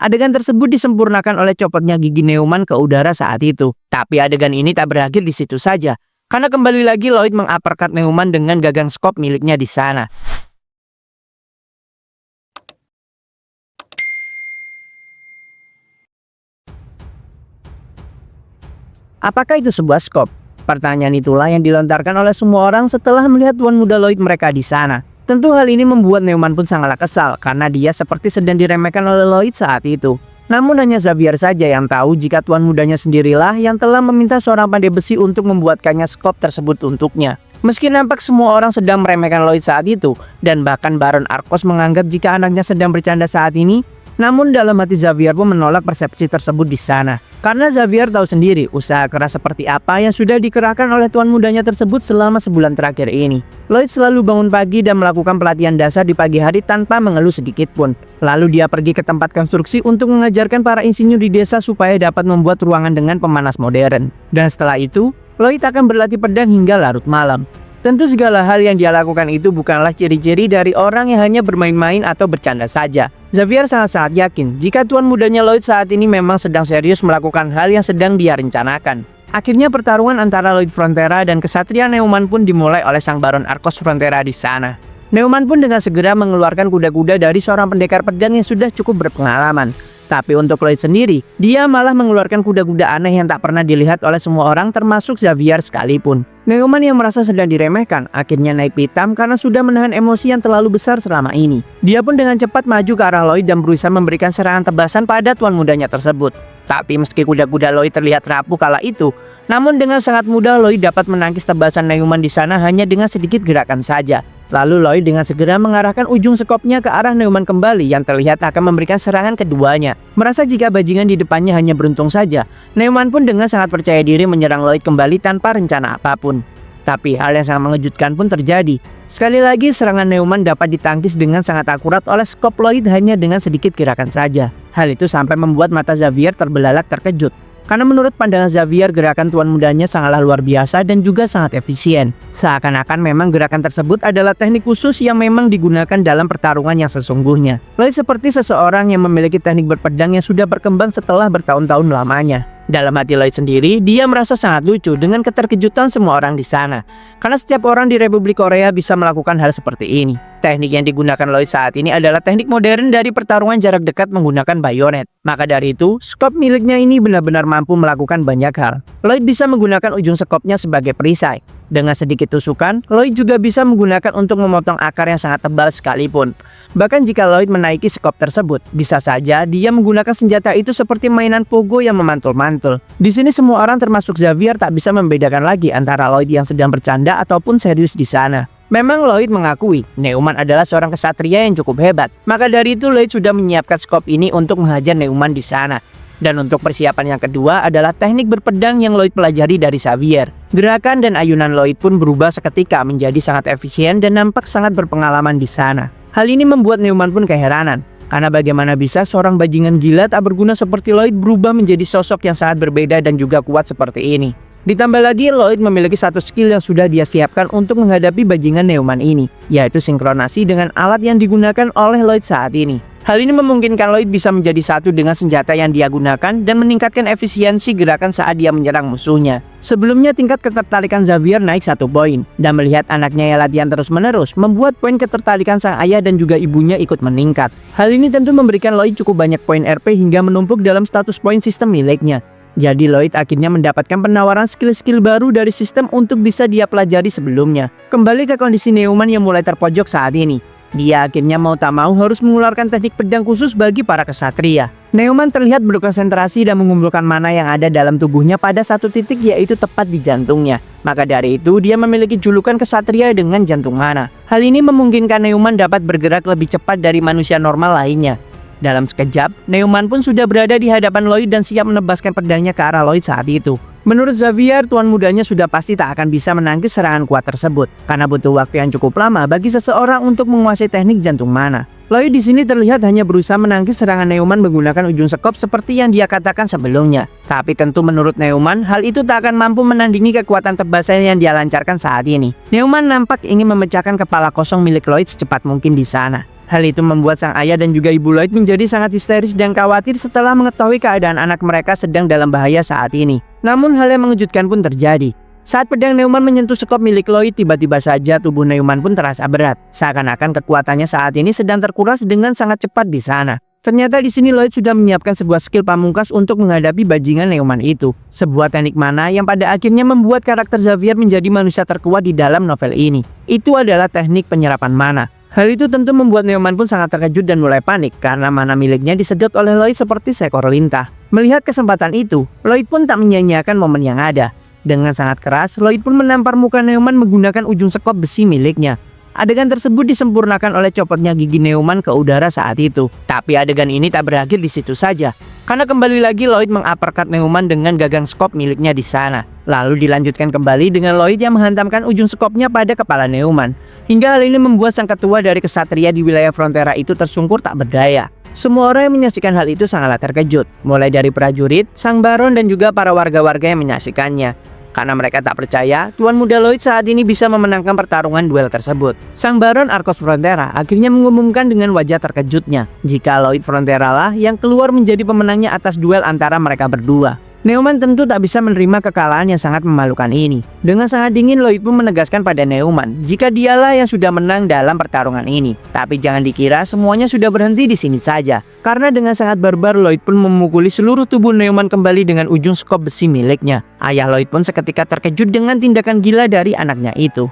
Adegan tersebut disempurnakan oleh copotnya gigi Neumann ke udara saat itu. Tapi adegan ini tak berakhir di situ saja, karena kembali lagi Lloyd menguppercut Neumann dengan gagang skop miliknya di sana. Apakah itu sebuah skop? Pertanyaan itulah yang dilontarkan oleh semua orang setelah melihat tuan muda Lloyd mereka di sana. Tentu hal ini membuat Neumann pun sangatlah kesal karena dia seperti sedang diremehkan oleh Lloyd saat itu. Namun hanya Xavier saja yang tahu jika tuan mudanya sendirilah yang telah meminta seorang pandai besi untuk membuatkannya skop tersebut untuknya. Meski nampak semua orang sedang meremehkan Lloyd saat itu, dan bahkan Baron Arkos menganggap jika anaknya sedang bercanda saat ini, namun dalam hati Xavier pun menolak persepsi tersebut di sana. Karena Xavier tahu sendiri usaha keras seperti apa yang sudah dikerahkan oleh tuan mudanya tersebut selama sebulan terakhir ini. Lloyd selalu bangun pagi dan melakukan pelatihan dasar di pagi hari tanpa mengeluh sedikit pun. Lalu dia pergi ke tempat konstruksi untuk mengajarkan para insinyur di desa supaya dapat membuat ruangan dengan pemanas modern. Dan setelah itu, Lloyd akan berlatih pedang hingga larut malam. Tentu segala hal yang dia lakukan itu bukanlah ciri-ciri dari orang yang hanya bermain-main atau bercanda saja. Xavier sangat-sangat yakin jika tuan mudanya Lloyd saat ini memang sedang serius melakukan hal yang sedang dia rencanakan. Akhirnya pertarungan antara Lloyd Frontera dan kesatria Neumann pun dimulai oleh sang Baron Arkos Frontera di sana. Neumann pun dengan segera mengeluarkan kuda-kuda dari seorang pendekar pedang yang sudah cukup berpengalaman. Tapi untuk Lloyd sendiri, dia malah mengeluarkan kuda-kuda aneh yang tak pernah dilihat oleh semua orang termasuk Xavier sekalipun. Neumann yang merasa sedang diremehkan akhirnya naik pitam karena sudah menahan emosi yang terlalu besar selama ini. Dia pun dengan cepat maju ke arah Lloyd dan berusaha memberikan serangan tebasan pada tuan mudanya tersebut. Tapi meski kuda-kuda Lloyd terlihat rapuh kala itu, namun dengan sangat mudah Lloyd dapat menangkis tebasan Neumann di sana hanya dengan sedikit gerakan saja. Lalu Lloyd dengan segera mengarahkan ujung sekopnya ke arah Neumann kembali yang terlihat akan memberikan serangan keduanya. Merasa jika bajingan di depannya hanya beruntung saja, Neumann pun dengan sangat percaya diri menyerang Lloyd kembali tanpa rencana apapun. Tapi hal yang sangat mengejutkan pun terjadi. Sekali lagi serangan Neumann dapat ditangkis dengan sangat akurat oleh skop Lloyd hanya dengan sedikit gerakan saja. Hal itu sampai membuat mata Xavier terbelalak terkejut. Karena menurut pandangan Xavier, gerakan tuan mudanya sangatlah luar biasa dan juga sangat efisien. Seakan-akan memang gerakan tersebut adalah teknik khusus yang memang digunakan dalam pertarungan yang sesungguhnya. Lloyd seperti seseorang yang memiliki teknik berpedang yang sudah berkembang setelah bertahun-tahun lamanya. Dalam hati Lloyd sendiri, dia merasa sangat lucu dengan keterkejutan semua orang di sana. Karena setiap orang di Republik Korea bisa melakukan hal seperti ini. Teknik yang digunakan Lloyd saat ini adalah teknik modern dari pertarungan jarak dekat menggunakan bayonet. Maka dari itu, skop miliknya ini benar-benar mampu melakukan banyak hal. Lloyd bisa menggunakan ujung skopnya sebagai perisai. Dengan sedikit tusukan, Lloyd juga bisa menggunakan untuk memotong akar yang sangat tebal sekalipun. Bahkan jika Lloyd menaiki skop tersebut, bisa saja dia menggunakan senjata itu seperti mainan pogo yang memantul-mantul. Di sini semua orang termasuk Xavier tak bisa membedakan lagi antara Lloyd yang sedang bercanda ataupun serius di sana. Memang Lloyd mengakui Neumann adalah seorang kesatria yang cukup hebat. Maka dari itu Lloyd sudah menyiapkan skop ini untuk menghajar Neumann di sana. Dan untuk persiapan yang kedua adalah teknik berpedang yang Lloyd pelajari dari Xavier. Gerakan dan ayunan Lloyd pun berubah seketika menjadi sangat efisien dan nampak sangat berpengalaman di sana. Hal ini membuat Neumann pun keheranan. Karena bagaimana bisa seorang bajingan gila tak berguna seperti Lloyd berubah menjadi sosok yang sangat berbeda dan juga kuat seperti ini. Ditambah lagi Lloyd memiliki satu skill yang sudah dia siapkan untuk menghadapi bajingan Neumann ini, yaitu sinkronasi dengan alat yang digunakan oleh Lloyd saat ini. Hal ini memungkinkan Lloyd bisa menjadi satu dengan senjata yang dia gunakan dan meningkatkan efisiensi gerakan saat dia menyerang musuhnya. Sebelumnya tingkat ketertarikan Xavier naik 1 poin, dan melihat anaknya yang latihan terus-menerus membuat poin ketertarikan sang ayah dan juga ibunya ikut meningkat. Hal ini tentu memberikan Lloyd cukup banyak poin RP hingga menumpuk dalam status poin sistem miliknya. Jadi Lloyd akhirnya mendapatkan penawaran skill-skill baru dari sistem untuk bisa dia pelajari sebelumnya. Kembali ke kondisi Neumann yang mulai terpojok saat ini. Dia akhirnya mau tak mau harus mengeluarkan teknik pedang khusus bagi para kesatria. Neumann terlihat berkonsentrasi dan mengumpulkan mana yang ada dalam tubuhnya pada satu titik, yaitu tepat di jantungnya. Maka dari itu dia memiliki julukan kesatria dengan jantung mana. Hal ini memungkinkan Neumann dapat bergerak lebih cepat dari manusia normal lainnya. Dalam sekejap, Neumann pun sudah berada di hadapan Lloyd dan siap menebaskan pedangnya ke arah Lloyd saat itu. Menurut Xavier, tuan mudanya sudah pasti tak akan bisa menangkis serangan kuat tersebut, karena butuh waktu yang cukup lama bagi seseorang untuk menguasai teknik jantung mana. Lloyd di sini terlihat hanya berusaha menangkis serangan Neumann menggunakan ujung sekop seperti yang dia katakan sebelumnya. Tapi tentu menurut Neumann, hal itu tak akan mampu menandingi kekuatan tebasan yang dia lancarkan saat ini. Neumann nampak ingin memecahkan kepala kosong milik Lloyd secepat mungkin di sana. Hal itu membuat sang ayah dan juga ibu Lloyd menjadi sangat histeris dan khawatir setelah mengetahui keadaan anak mereka sedang dalam bahaya saat ini. Namun hal yang mengejutkan pun terjadi. Saat pedang Neumann menyentuh sekop milik Lloyd, tiba-tiba saja tubuh Neumann pun terasa berat. Seakan-akan kekuatannya saat ini sedang terkuras dengan sangat cepat di sana. Ternyata di sini Lloyd sudah menyiapkan sebuah skill pamungkas untuk menghadapi bajingan Neumann itu. Sebuah teknik mana yang pada akhirnya membuat karakter Xavier menjadi manusia terkuat di dalam novel ini. Itu adalah teknik penyerapan mana. Hal itu tentu membuat Neumann pun sangat terkejut dan mulai panik karena mana miliknya disedot oleh Lloyd seperti seekor lintah. Melihat kesempatan itu, Lloyd pun tak menyia-nyiakan momen yang ada. Dengan sangat keras, Lloyd pun menampar muka Neumann menggunakan ujung sekop besi miliknya. Adegan tersebut disempurnakan oleh copotnya gigi Neumann ke udara saat itu. Tapi adegan ini tak berakhir di situ saja. Karena kembali lagi Lloyd menguppercut Neumann dengan gagang skop miliknya di sana. Lalu dilanjutkan kembali dengan Lloyd yang menghantamkan ujung skopnya pada kepala Neumann. Hingga hal ini membuat sang ketua dari kesatria di wilayah Frontera itu tersungkur tak berdaya. Semua orang yang menyaksikan hal itu sangatlah terkejut. Mulai dari prajurit, sang baron dan juga para warga-warga yang menyaksikannya. Karena mereka tak percaya, Tuan Muda Lloyd saat ini bisa memenangkan pertarungan duel tersebut. Sang Baron Arcos Frontera akhirnya mengumumkan dengan wajah terkejutnya jika Lloyd Frontera lah yang keluar menjadi pemenangnya atas duel antara mereka berdua. Neumann tentu tak bisa menerima kekalahan yang sangat memalukan ini. Dengan sangat dingin, Lloyd pun menegaskan pada Neumann jika dialah yang sudah menang dalam pertarungan ini. Tapi jangan dikira semuanya sudah berhenti di sini saja. Karena dengan sangat barbar, Lloyd pun memukuli seluruh tubuh Neumann kembali dengan ujung skop besi miliknya. Ayah Lloyd pun seketika terkejut dengan tindakan gila dari anaknya itu.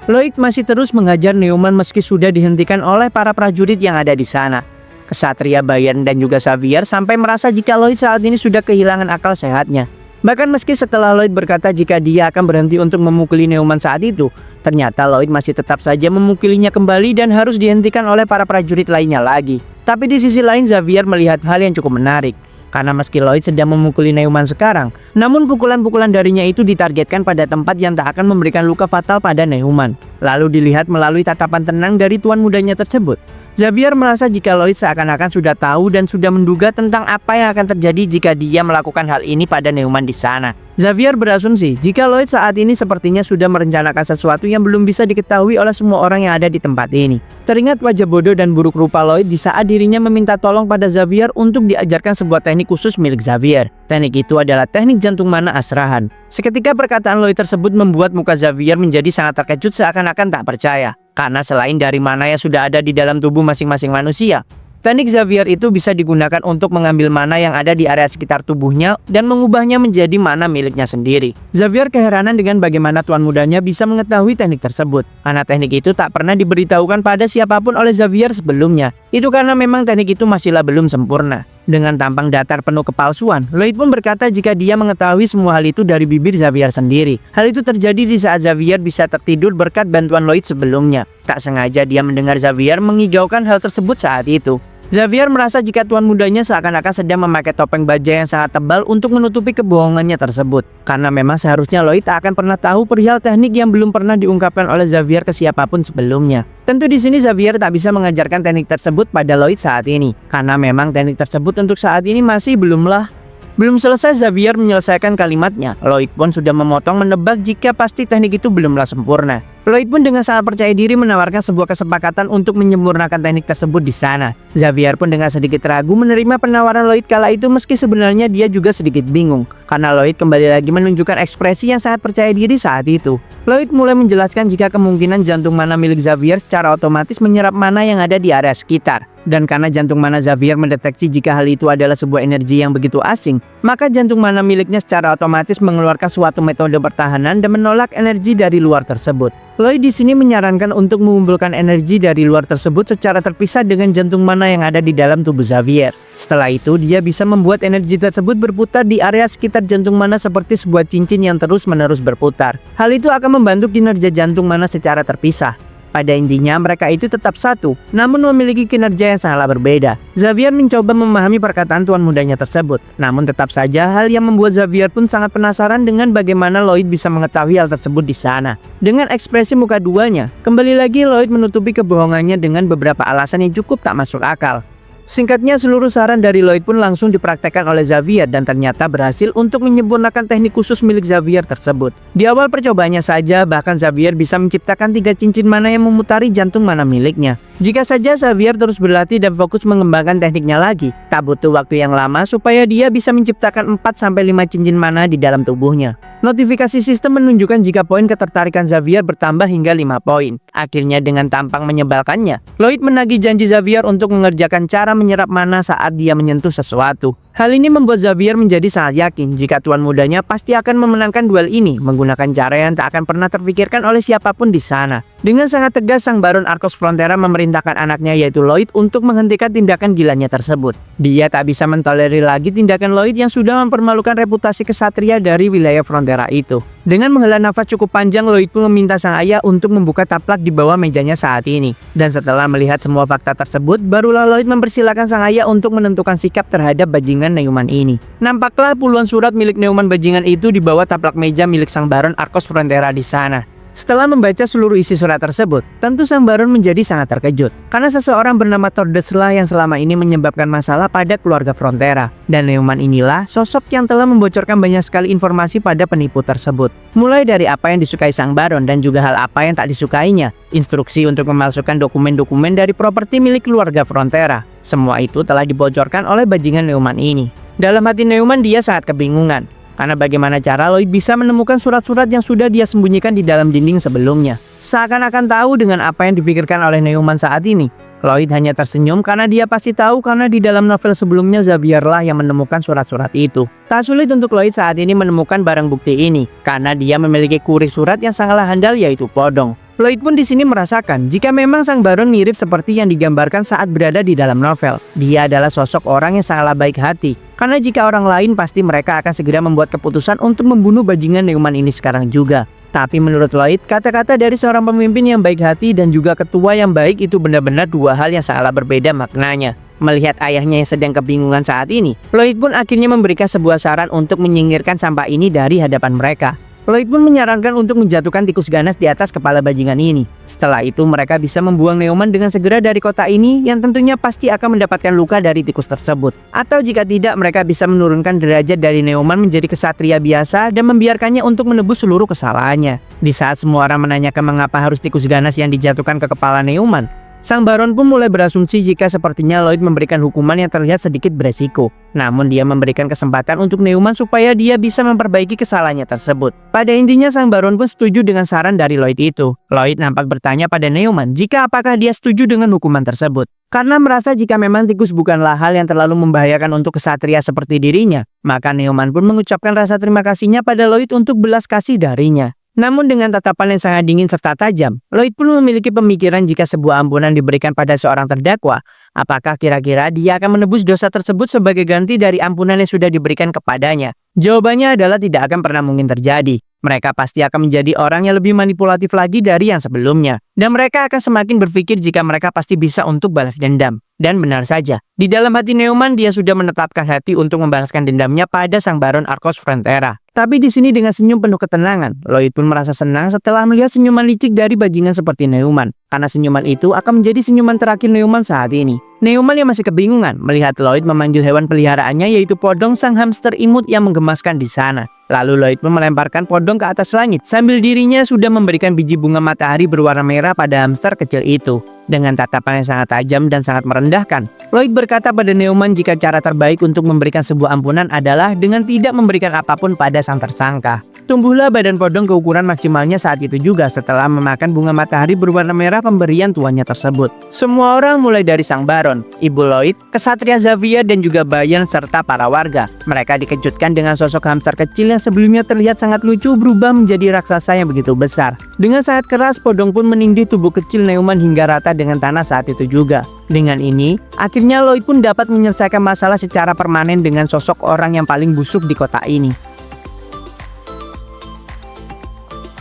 Lloyd masih terus menghajar Neumann meski sudah dihentikan oleh para prajurit yang ada di sana. Kesatria Bayern dan juga Xavier sampai merasa jika Lloyd saat ini sudah kehilangan akal sehatnya. Bahkan meski setelah Lloyd berkata jika dia akan berhenti untuk memukuli Neumann saat itu, ternyata Lloyd masih tetap saja memukulinya kembali dan harus dihentikan oleh para prajurit lainnya lagi. Tapi di sisi lain Xavier melihat hal yang cukup menarik. Karena meski Lloyd sedang memukuli Neumann sekarang, namun pukulan-pukulan darinya itu ditargetkan pada tempat yang tak akan memberikan luka fatal pada Neumann. Lalu dilihat melalui tatapan tenang dari tuan mudanya tersebut. Xavier merasa jika Lloyd seakan-akan sudah tahu dan sudah menduga tentang apa yang akan terjadi jika dia melakukan hal ini pada Neumann di sana. Xavier berasumsi jika Lloyd saat ini sepertinya sudah merencanakan sesuatu yang belum bisa diketahui oleh semua orang yang ada di tempat ini. Teringat wajah bodoh dan buruk rupa Lloyd di saat dirinya meminta tolong pada Xavier untuk diajarkan sebuah teknik khusus milik Xavier. Teknik itu adalah teknik jantung mana Asrahan. Seketika perkataan Lloyd tersebut membuat muka Xavier menjadi sangat terkejut seakan-akan tak percaya. Karena selain dari mana yang sudah ada di dalam tubuh masing-masing manusia, teknik Xavier itu bisa digunakan untuk mengambil mana yang ada di area sekitar tubuhnya dan mengubahnya menjadi mana miliknya sendiri. Xavier keheranan dengan bagaimana tuan mudanya bisa mengetahui teknik tersebut. Karena teknik itu tak pernah diberitahukan pada siapapun oleh Xavier sebelumnya. Itu karena memang teknik itu masihlah belum sempurna. Dengan tampang datar penuh kepalsuan, Lloyd pun berkata jika dia mengetahui semua hal itu dari bibir Xavier sendiri. Hal itu terjadi di saat Xavier bisa tertidur berkat bantuan Lloyd sebelumnya. Tak sengaja dia mendengar Xavier mengigaukan hal tersebut saat itu. Xavier merasa jika tuan mudanya seakan-akan sedang memakai topeng baja yang sangat tebal untuk menutupi kebohongannya tersebut. Karena memang seharusnya Lloyd tak akan pernah tahu perihal teknik yang belum pernah diungkapkan oleh Xavier ke siapapun sebelumnya. Tentu di sini Xavier tak bisa mengajarkan teknik tersebut pada Lloyd saat ini. Karena memang teknik tersebut untuk saat ini masih Belum selesai Xavier menyelesaikan kalimatnya, Lloyd pun sudah memotong menebak jika pasti teknik itu belumlah sempurna. Lloyd pun dengan sangat percaya diri menawarkan sebuah kesepakatan untuk menyempurnakan teknik tersebut di sana. Xavier pun dengan sedikit ragu menerima penawaran Lloyd kala itu meski sebenarnya dia juga sedikit bingung. Karena Lloyd kembali lagi menunjukkan ekspresi yang sangat percaya diri saat itu. Lloyd mulai menjelaskan jika kemungkinan jantung mana milik Xavier secara otomatis menyerap mana yang ada di area sekitar. Dan karena jantung mana Xavier mendeteksi jika hal itu adalah sebuah energi yang begitu asing, maka jantung mana miliknya secara otomatis mengeluarkan suatu metode pertahanan dan menolak energi dari luar tersebut. Lloyd di sini menyarankan untuk mengumpulkan energi dari luar tersebut secara terpisah dengan jantung mana yang ada di dalam tubuh Xavier. Setelah itu, dia bisa membuat energi tersebut berputar di area sekitar jantung mana seperti sebuah cincin yang terus-menerus berputar. Hal itu akan membantu kinerja jantung mana secara terpisah. Pada intinya mereka itu tetap satu, namun memiliki kinerja yang sangatlah berbeda. Xavier mencoba memahami perkataan tuan mudanya tersebut. Namun tetap saja hal yang membuat Xavier pun sangat penasaran dengan bagaimana Lloyd bisa mengetahui hal tersebut di sana. Dengan ekspresi muka duanya, kembali lagi Lloyd menutupi kebohongannya dengan beberapa alasan yang cukup tak masuk akal. Singkatnya, seluruh saran dari Lloyd pun langsung dipraktekkan oleh Xavier dan ternyata berhasil untuk menyempurnakan teknik khusus milik Xavier tersebut. Di awal percobaannya saja, bahkan Xavier bisa menciptakan 3 cincin mana yang memutari jantung mana miliknya. Jika saja Xavier terus berlatih dan fokus mengembangkan tekniknya lagi, tak butuh waktu yang lama supaya dia bisa menciptakan 4-5 cincin mana di dalam tubuhnya. Notifikasi sistem menunjukkan jika poin ketertarikan Xavier bertambah hingga 5 poin. Akhirnya dengan tampang menyebalkannya, Lloyd menagih janji Xavier untuk mengerjakan cara menyerap mana saat dia menyentuh sesuatu. Hal ini membuat Xavier menjadi sangat yakin jika tuan mudanya pasti akan memenangkan duel ini menggunakan cara yang tak akan pernah terfikirkan oleh siapapun di sana. Dengan sangat tegas, sang Baron Arcos Frontera memerintahkan anaknya yaitu Lloyd untuk menghentikan tindakan gilanya tersebut. Dia tak bisa mentolerir lagi tindakan Lloyd yang sudah mempermalukan reputasi kesatria dari wilayah Frontera itu. Dengan menghela nafas cukup panjang, Lloyd pun meminta sang ayah untuk membuka taplak di bawah mejanya saat ini. Dan setelah melihat semua fakta tersebut, barulah Lloyd mempersilahkan sang ayah untuk menentukan sikap terhadap bajingan Neumann ini. Nampaklah puluhan surat milik Neumann bajingan itu di bawah taplak meja milik sang Baron Arcos Frontera di sana. Setelah membaca seluruh isi surat tersebut, tentu sang Baron menjadi sangat terkejut. Karena seseorang bernama Tordes lah yang selama ini menyebabkan masalah pada keluarga Frontera. Dan Neumann inilah sosok yang telah membocorkan banyak sekali informasi pada penipu tersebut. Mulai dari apa yang disukai sang Baron dan juga hal apa yang tak disukainya. Instruksi untuk memalsukan dokumen-dokumen dari properti milik keluarga Frontera. Semua itu telah dibocorkan oleh bajingan Neumann ini. Dalam hati Neumann dia sangat kebingungan. Karena bagaimana cara Lloyd bisa menemukan surat-surat yang sudah dia sembunyikan di dalam dinding sebelumnya. Seakan-akan tahu dengan apa yang dipikirkan oleh Neumann saat ini. Lloyd hanya tersenyum karena dia pasti tahu karena di dalam novel sebelumnya Xavier lah yang menemukan surat-surat itu. Tak sulit untuk Lloyd saat ini menemukan barang bukti ini karena dia memiliki kurir surat yang sangatlah handal yaitu Podong. Lloyd pun di sini merasakan jika memang sang Baron mirip seperti yang digambarkan saat berada di dalam novel. Dia adalah sosok orang yang sangatlah baik hati. Karena jika orang lain pasti mereka akan segera membuat keputusan untuk membunuh bajingan Neumann ini sekarang juga. Tapi menurut Lloyd, kata-kata dari seorang pemimpin yang baik hati dan juga ketua yang baik itu benar-benar dua hal yang sangatlah berbeda maknanya. Melihat ayahnya yang sedang kebingungan saat ini, Lloyd pun akhirnya memberikan sebuah saran untuk menyingkirkan sampah ini dari hadapan mereka. Lloyd pun menyarankan untuk menjatuhkan tikus ganas di atas kepala bajingan ini. Setelah itu mereka bisa membuang Neumann dengan segera dari kota ini yang tentunya pasti akan mendapatkan luka dari tikus tersebut. Atau jika tidak, mereka bisa menurunkan derajat dari Neumann menjadi kesatria biasa dan membiarkannya untuk menebus seluruh kesalahannya. Di saat semua orang menanyakan mengapa harus tikus ganas yang dijatuhkan ke kepala Neumann, sang Baron pun mulai berasumsi jika sepertinya Lloyd memberikan hukuman yang terlihat sedikit beresiko. Namun dia memberikan kesempatan untuk Neumann supaya dia bisa memperbaiki kesalahannya tersebut. Pada intinya sang Baron pun setuju dengan saran dari Lloyd itu. Lloyd nampak bertanya pada Neumann jika apakah dia setuju dengan hukuman tersebut. Karena merasa jika memang tikus bukanlah hal yang terlalu membahayakan untuk kesatria seperti dirinya, maka Neumann pun mengucapkan rasa terima kasihnya pada Lloyd untuk belas kasih darinya. Namun dengan tatapan yang sangat dingin serta tajam, Lloyd pun memiliki pemikiran jika sebuah ampunan diberikan pada seorang terdakwa, apakah kira-kira dia akan menebus dosa tersebut sebagai ganti dari ampunan yang sudah diberikan kepadanya? Jawabannya adalah tidak akan pernah mungkin terjadi. Mereka pasti akan menjadi orang yang lebih manipulatif lagi dari yang sebelumnya. Dan mereka akan semakin berpikir jika mereka pasti bisa untuk balas dendam. Dan benar saja, di dalam hati Neumann dia sudah menetapkan hati untuk membalaskan dendamnya pada sang Baron Arcos Frontera. Tapi di sini dengan senyum penuh ketenangan, Lloyd pun merasa senang setelah melihat senyuman licik dari bajingan seperti Neumann. Karena senyuman itu akan menjadi senyuman terakhir Neumann saat ini. Neumann yang masih kebingungan melihat Lloyd memanggil hewan peliharaannya yaitu Podong, sang hamster imut yang menggemaskan di sana. Lalu Lloyd pun melemparkan Podong ke atas langit sambil dirinya sudah memberikan biji bunga matahari berwarna merah pada hamster kecil itu. Dengan tatapan yang sangat tajam dan sangat merendahkan, Lloyd berkata pada Neumann jika cara terbaik untuk memberikan sebuah ampunan adalah dengan tidak memberikan apapun pada sang tersangka. Tumbuhlah badan Podong ke ukuran maksimalnya saat itu juga setelah memakan bunga matahari berwarna merah pemberian tuannya tersebut. Semua orang mulai dari sang Baron, Ibu Lloyd, kesatria Xavier dan juga Bayan serta para warga. Mereka dikejutkan dengan sosok hamster kecil yang sebelumnya terlihat sangat lucu berubah menjadi raksasa yang begitu besar. Dengan sangat keras, Podong pun menindih tubuh kecil Neumann hingga rata dengan tanah saat itu juga. Dengan ini, akhirnya Lloyd pun dapat menyelesaikan masalah secara permanen dengan sosok orang yang paling busuk di kota ini.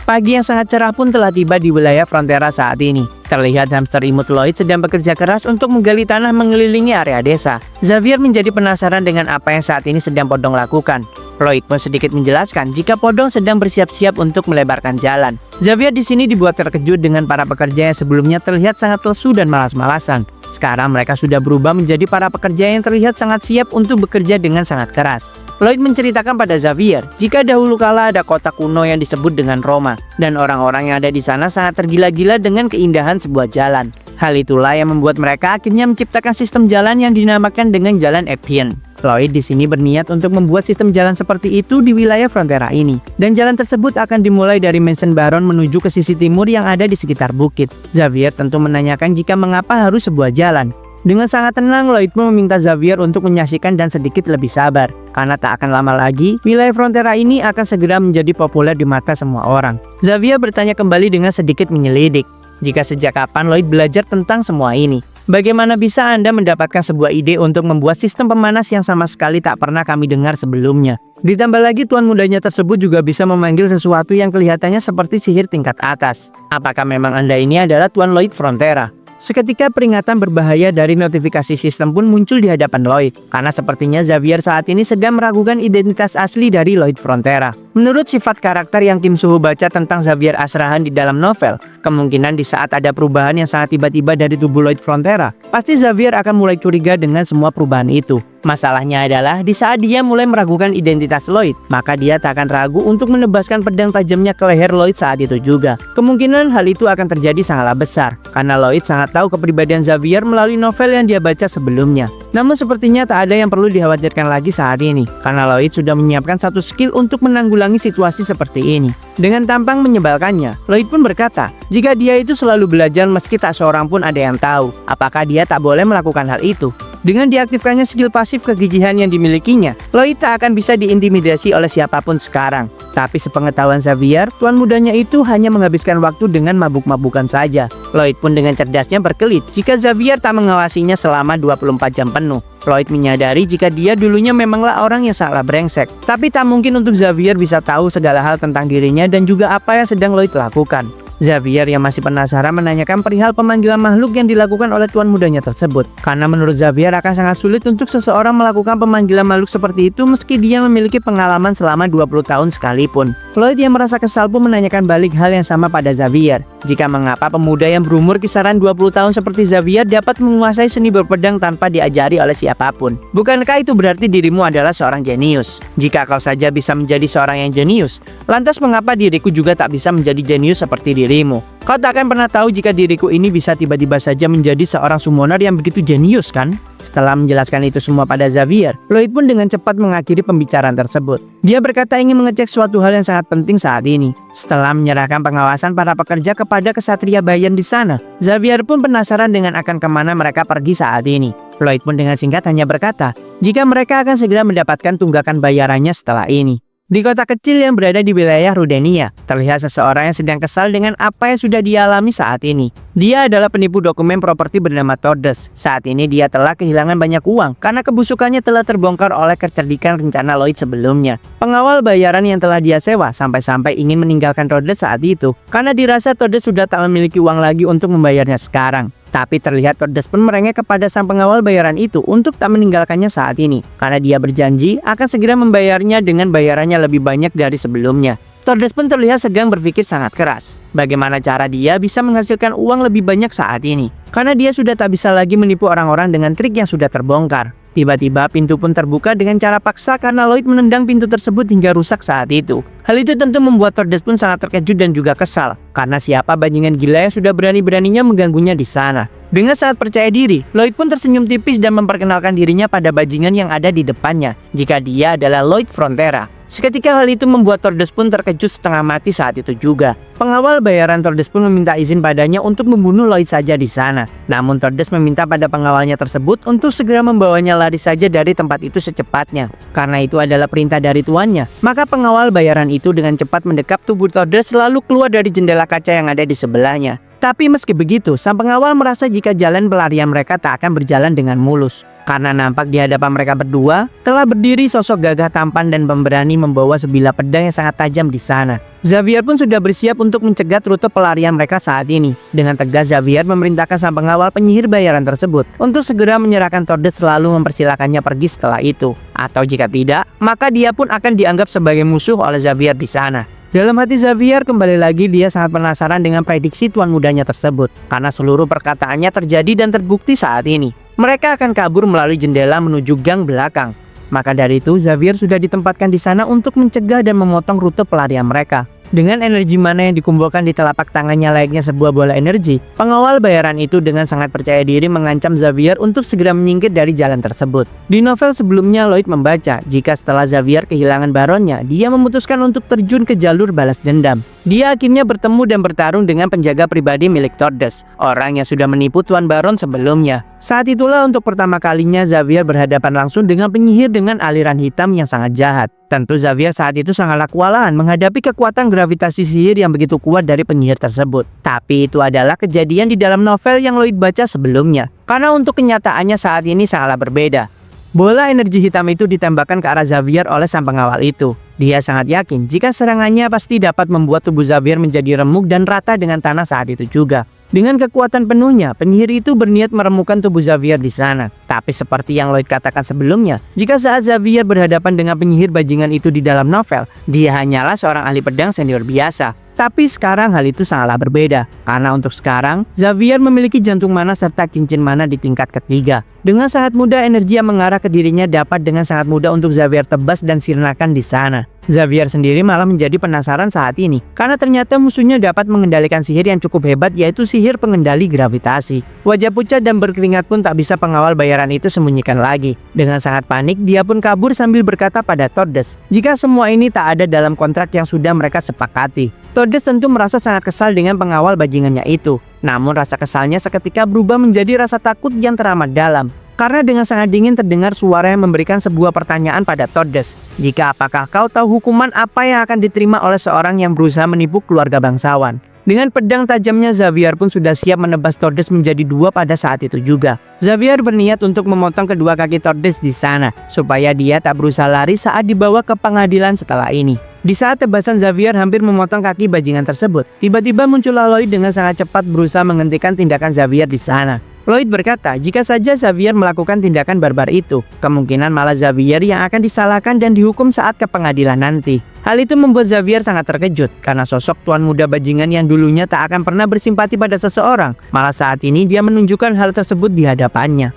Pagi yang sangat cerah pun telah tiba di wilayah Frontera saat ini. Terlihat hamster imut Lloyd sedang bekerja keras untuk menggali tanah mengelilingi area desa. Xavier menjadi penasaran dengan apa yang saat ini sedang Podong lakukan. Lloyd pun sedikit menjelaskan jika Podong sedang bersiap-siap untuk melebarkan jalan. Xavier di sini dibuat terkejut dengan para pekerja yang sebelumnya terlihat sangat lesu dan malas-malasan. Sekarang mereka sudah berubah menjadi para pekerja yang terlihat sangat siap untuk bekerja dengan sangat keras. Lloyd menceritakan pada Xavier jika dahulu kala ada kota kuno yang disebut dengan Roma, dan orang-orang yang ada di sana sangat tergila-gila dengan keindahan sebuah jalan. Hal itulah yang membuat mereka akhirnya menciptakan sistem jalan yang dinamakan dengan Jalan Appian. Lloyd di sini berniat untuk membuat sistem jalan seperti itu di wilayah Frontera ini, dan jalan tersebut akan dimulai dari Mansion Baron menuju ke sisi timur yang ada di sekitar bukit. Xavier tentu menanyakan jika mengapa harus sebuah jalan. Dengan sangat tenang, Lloyd pun meminta Xavier untuk menyaksikan dan sedikit lebih sabar, karena tak akan lama lagi wilayah Frontera ini akan segera menjadi populer di mata semua orang. Xavier bertanya kembali dengan sedikit menyelidik, jika sejak kapan Lloyd belajar tentang semua ini. Bagaimana bisa Anda mendapatkan sebuah ide untuk membuat sistem pemanas yang sama sekali tak pernah kami dengar sebelumnya? Ditambah lagi tuan mudanya tersebut juga bisa memanggil sesuatu yang kelihatannya seperti sihir tingkat atas. Apakah memang Anda ini adalah Tuan Lloyd Frontera? Seketika peringatan berbahaya dari notifikasi sistem pun muncul di hadapan Lloyd, karena sepertinya Xavier saat ini sedang meragukan identitas asli dari Lloyd Frontera. Menurut sifat karakter yang tim suhu baca tentang Xavier Ashrahan di dalam novel, kemungkinan di saat ada perubahan yang sangat tiba-tiba dari tubuh Lloyd Frontera, pasti Xavier akan mulai curiga dengan semua perubahan itu. Masalahnya adalah di saat dia mulai meragukan identitas Lloyd, maka dia tak akan ragu untuk menebaskan pedang tajamnya ke leher Lloyd saat itu juga. Kemungkinan hal itu akan terjadi sangatlah besar, karena Lloyd sangat tahu kepribadian Xavier melalui novel yang dia baca sebelumnya. Namun sepertinya tak ada yang perlu dikhawatirkan lagi saat ini, karena Lloyd sudah menyiapkan satu skill untuk menanggulangi situasi seperti ini. Dengan tampang menyebalkannya, Lloyd pun berkata, jika dia itu selalu belajar meski tak seorang pun ada yang tahu, apakah dia tak boleh melakukan hal itu? Dengan diaktifkannya skill pasif kegigihan yang dimilikinya, Lloyd tak akan bisa diintimidasi oleh siapapun sekarang. Tapi sepengetahuan Xavier, tuan mudanya itu hanya menghabiskan waktu dengan mabuk-mabukan saja. Lloyd pun dengan cerdasnya berkelit jika Xavier tak mengawasinya selama 24 jam penuh. Lloyd menyadari jika dia dulunya memanglah orang yang sangatlah brengsek. Tapi tak mungkin untuk Xavier bisa tahu segala hal tentang dirinya dan juga apa yang sedang Lloyd lakukan. Xavier yang masih penasaran menanyakan perihal pemanggilan makhluk yang dilakukan oleh tuan mudanya tersebut. Karena menurut Xavier akan sangat sulit untuk seseorang melakukan pemanggilan makhluk seperti itu meski dia memiliki pengalaman selama 20 tahun sekalipun. Lloyd yang merasa kesal pun menanyakan balik hal yang sama pada Xavier. Jika mengapa pemuda yang berumur kisaran 20 tahun seperti Xavier dapat menguasai seni berpedang tanpa diajari oleh siapapun. Bukankah itu berarti dirimu adalah seorang jenius? Jika kau saja bisa menjadi seorang yang jenius, lantas mengapa diriku juga tak bisa menjadi jenius seperti dirimu? Kau tak akan pernah tahu jika diriku ini bisa tiba-tiba saja menjadi seorang summoner yang begitu jenius, kan? Setelah menjelaskan itu semua pada Xavier, Lloyd pun dengan cepat mengakhiri pembicaraan tersebut. Dia berkata ingin mengecek suatu hal yang sangat penting saat ini. Setelah menyerahkan pengawasan para pekerja kepada kesatria Bayan di sana, Xavier pun penasaran dengan akan kemana mereka pergi saat ini. Lloyd pun dengan singkat hanya berkata, jika mereka akan segera mendapatkan tunggakan bayarannya setelah ini. Di kota kecil yang berada di wilayah Rudenia, terlihat seseorang yang sedang kesal dengan apa yang sudah dialami saat ini. Dia adalah penipu dokumen properti bernama Tordes. Saat ini dia telah kehilangan banyak uang karena kebusukannya telah terbongkar oleh kecerdikan rencana Lloyd sebelumnya. Pengawal bayaran yang telah dia sewa sampai-sampai ingin meninggalkan Tordes saat itu karena dirasa Tordes sudah tak memiliki uang lagi untuk membayarnya sekarang. Tapi terlihat Tordes pun merengek kepada sang pengawal bayaran itu untuk tak meninggalkannya saat ini, karena dia berjanji akan segera membayarnya dengan bayarannya lebih banyak dari sebelumnya. Tordes pun terlihat sedang berpikir sangat keras, bagaimana cara dia bisa menghasilkan uang lebih banyak saat ini, karena dia sudah tak bisa lagi menipu orang-orang dengan trik yang sudah terbongkar. Tiba-tiba pintu pun terbuka dengan cara paksa karena Lloyd menendang pintu tersebut hingga rusak saat itu. Hal itu tentu membuat Tordes pun sangat terkejut dan juga kesal, karena siapa bajingan gila yang sudah berani-beraninya mengganggunya di sana. Dengan sangat percaya diri, Lloyd pun tersenyum tipis dan memperkenalkan dirinya pada bajingan yang ada di depannya, jika dia adalah Lloyd Frontera. Seketika hal itu membuat Tordes pun terkejut setengah mati saat itu juga. Pengawal bayaran Tordes pun meminta izin padanya untuk membunuh Lloyd saja di sana. Namun Tordes meminta pada pengawalnya tersebut untuk segera membawanya lari saja dari tempat itu secepatnya. Karena itu adalah perintah dari tuannya, maka pengawal bayaran itu dengan cepat mendekap tubuh Tordes lalu keluar dari jendela kaca yang ada di sebelahnya. Tapi meski begitu, sang pengawal merasa jika jalan pelarian mereka tak akan berjalan dengan mulus. Karena nampak di hadapan mereka berdua, telah berdiri sosok gagah tampan dan pemberani membawa sebilah pedang yang sangat tajam di sana. Xavier pun sudah bersiap untuk mencegat rute pelarian mereka saat ini. Dengan tegas Xavier memerintahkan sang pengawal penyihir bayaran tersebut untuk segera menyerahkan Tordes, selalu mempersilahkannya pergi setelah itu. Atau jika tidak, maka dia pun akan dianggap sebagai musuh oleh Xavier di sana. Dalam hati Xavier kembali lagi dia sangat penasaran dengan prediksi tuan mudanya tersebut. Karena seluruh perkataannya terjadi dan terbukti saat ini. Mereka akan kabur melalui jendela menuju gang belakang. Maka dari itu Xavier sudah ditempatkan di sana untuk mencegah dan memotong rute pelarian mereka. Dengan energi mana yang dikumpulkan di telapak tangannya layaknya sebuah bola energi, pengawal bayaran itu dengan sangat percaya diri mengancam Xavier untuk segera menyingkir dari jalan tersebut. Di novel sebelumnya Lloyd membaca jika setelah Xavier kehilangan baronnya, dia memutuskan untuk terjun ke jalur balas dendam. Dia akhirnya bertemu dan bertarung dengan penjaga pribadi milik Tordes, orang yang sudah menipu Tuan Baron sebelumnya. Saat itulah untuk pertama kalinya Xavier berhadapan langsung dengan penyihir dengan aliran hitam yang sangat jahat. Tentu Xavier saat itu sangatlah kewalahan menghadapi kekuatan gravitasi sihir yang begitu kuat dari penyihir tersebut. Tapi itu adalah kejadian di dalam novel yang Lloyd baca sebelumnya. Karena untuk kenyataannya saat ini sangatlah berbeda. Bola energi hitam itu ditembakkan ke arah Xavier oleh sang pengawal itu. Dia sangat yakin jika serangannya pasti dapat membuat tubuh Xavier menjadi remuk dan rata dengan tanah saat itu juga. Dengan kekuatan penuhnya, penyihir itu berniat meremukkan tubuh Xavier di sana. Tapi seperti yang Lloyd katakan sebelumnya, jika saat Xavier berhadapan dengan penyihir bajingan itu di dalam novel, dia hanyalah seorang ahli pedang senior biasa. Tapi sekarang hal itu sangatlah berbeda, karena untuk sekarang, Xavier memiliki jantung mana serta cincin mana di tingkat ketiga. Dengan sangat mudah energi yang mengarah ke dirinya dapat dengan sangat mudah untuk Xavier tebas dan sirnakan di sana. Xavier sendiri malah menjadi penasaran saat ini, karena ternyata musuhnya dapat mengendalikan sihir yang cukup hebat, yaitu sihir pengendali gravitasi. Wajah pucat dan berkeringat pun tak bisa pengawal bayaran itu sembunyikan lagi. Dengan sangat panik, dia pun kabur sambil berkata pada Tordes, jika semua ini tak ada dalam kontrak yang sudah mereka sepakati. Tordes tentu merasa sangat kesal dengan pengawal bajingannya itu. Namun rasa kesalnya seketika berubah menjadi rasa takut yang teramat dalam. Karena dengan sangat dingin terdengar suara yang memberikan sebuah pertanyaan pada Tordes. Jika apakah kau tahu hukuman apa yang akan diterima oleh seorang yang berusaha menipu keluarga bangsawan? Dengan pedang tajamnya Xavier pun sudah siap menebas Tordes menjadi dua pada saat itu juga. Xavier berniat untuk memotong kedua kaki Tordes di sana, supaya dia tak berusaha lari saat dibawa ke pengadilan setelah ini. Di saat tebasan Xavier hampir memotong kaki bajingan tersebut, tiba-tiba muncullah Lloyd dengan sangat cepat berusaha menghentikan tindakan Xavier di sana. Lloyd berkata jika saja Xavier melakukan tindakan barbar itu, kemungkinan malah Xavier yang akan disalahkan dan dihukum saat ke pengadilan nanti. Hal itu membuat Xavier sangat terkejut, karena sosok tuan muda bajingan yang dulunya tak akan pernah bersimpati pada seseorang, malah saat ini dia menunjukkan hal tersebut di hadapannya.